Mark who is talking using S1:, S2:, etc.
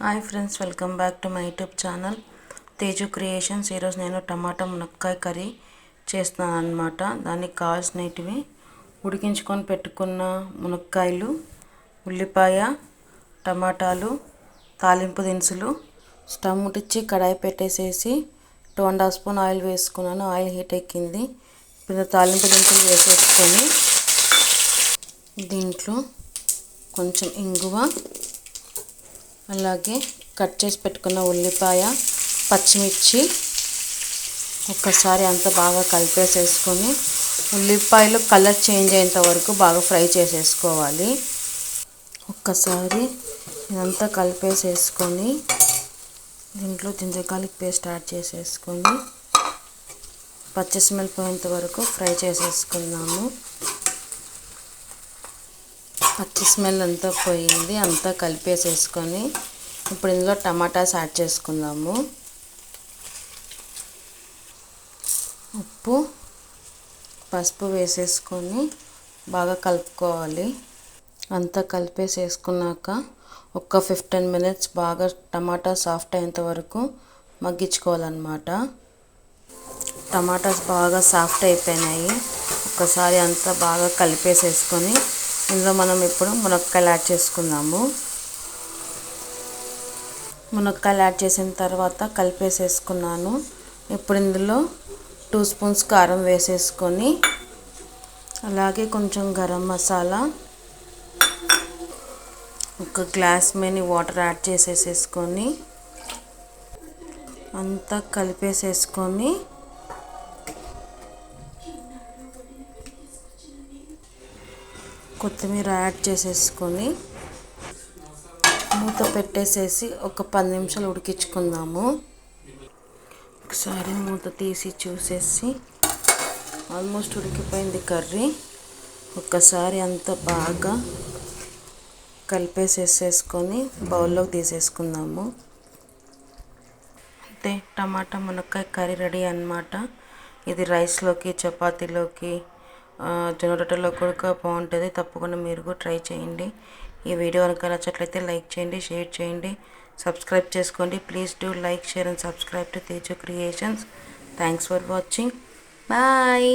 S1: Hi friends, welcome back to my YouTube channel Teju creations. ఈరోజు నేను టమాటా మునక్కాయ కర్రీ చేస్తున్నాను అన్నమాట. దానికి కావాల్సినవి ఉడికించుకొని పెట్టుకున్న మునక్కాయలు, ఉల్లిపాయ, టమాటాలు, తాలింపు దినుసులు. స్టవ్ ముట్టించి కడాయి పెట్టేసేసి 2.5 స్పూన్ ఆయిల్ వేసుకున్నాను. ఆయిల్ హీట్ ఎక్కింది. ఇప్పుడు తాలింపు దినుసులు వేసేసుకొని దీంట్లో కొంచెం ఇంగువ, అలాగే కట్ చేసి పెట్టుకున్న ఉల్లిపాయ, పచ్చిమిర్చి ఒక్కసారి అంతా బాగా కలిపేసేసుకొని ఉల్లిపాయలు కలర్ చేంజ్ అయ్యేంత వరకు బాగా ఫ్రై చేసేసుకోవాలి. ఒక్కసారి ఇదంతా కలిపేసేసుకొని దీంట్లో జింజర్ పేస్ట్ యాడ్ చేసేసుకొని పచ్చి స్మెల్ పోయేంత వరకు ఫ్రై చేసేసుకుందాము. పచ్చి స్మెల్ అంతా పోయింది. అంతా కలిపేసేసుకొని ఇప్పుడు ఇందులో టమాటాస్ యాడ్ చేసుకుందాము. ఉప్పు, పసుపు వేసేసుకొని బాగా కలుపుకోవాలి. అంతా కలిపేసేసుకున్నాక ఒక 15 మినిట్స్ బాగా టమాటా సాఫ్ట్ అయ్యేంత వరకు మగ్గించుకోవాలన్నమాట. టమాటాస్ బాగా సాఫ్ట్ అయిపోయినాయి. ఒకసారి అంతా బాగా కలిపేసేసుకొని ఇందులో మనం ఇప్పుడు మునక్కాయలు యాడ్ చేసుకుందాము. మునక్కాయలు యాడ్ చేసిన తర్వాత కలిపేసేసుకున్నాను. ఇప్పుడు ఇందులో 2 స్పూన్స్ కారం వేసేసుకొని అలాగే కొంచెం గరం మసాలా, ఒక గ్లాస్ మేని వాటర్ యాడ్ చేసేసుకొని అంతా కలిపేసేసుకొని కొత్తిమీర యాడ్ చేసేసుకొని మూత పెట్టేసేసి ఒక 10 నిమిషాలు ఉడికించుకుందాము. ఒకసారి మూత తీసి చూసేసి ఆల్మోస్ట్ ఉడికిపోయింది కర్రీ. ఒక్కసారి అంతా బాగా కలిపేసేసుకొని బౌల్లోకి తీసేసుకుందాము. అంతే, టమాటా మునక్కాయ కర్రీ రెడీ అన్నమాట. ఇది రైస్లోకి, చపాతీలోకి, జొన్న రొట్టెలో కూడా బాగుంటుంది. తప్పకుండా మీరు కూడా ట్రై చేయండి. ఈ వీడియో కనుక నచ్చట్లయితే లైక్ చేయండి, షేర్ చేయండి, సబ్స్క్రైబ్ చేసుకోండి. Please do like, share and subscribe to Teju creations. Thanks for watching. Bye.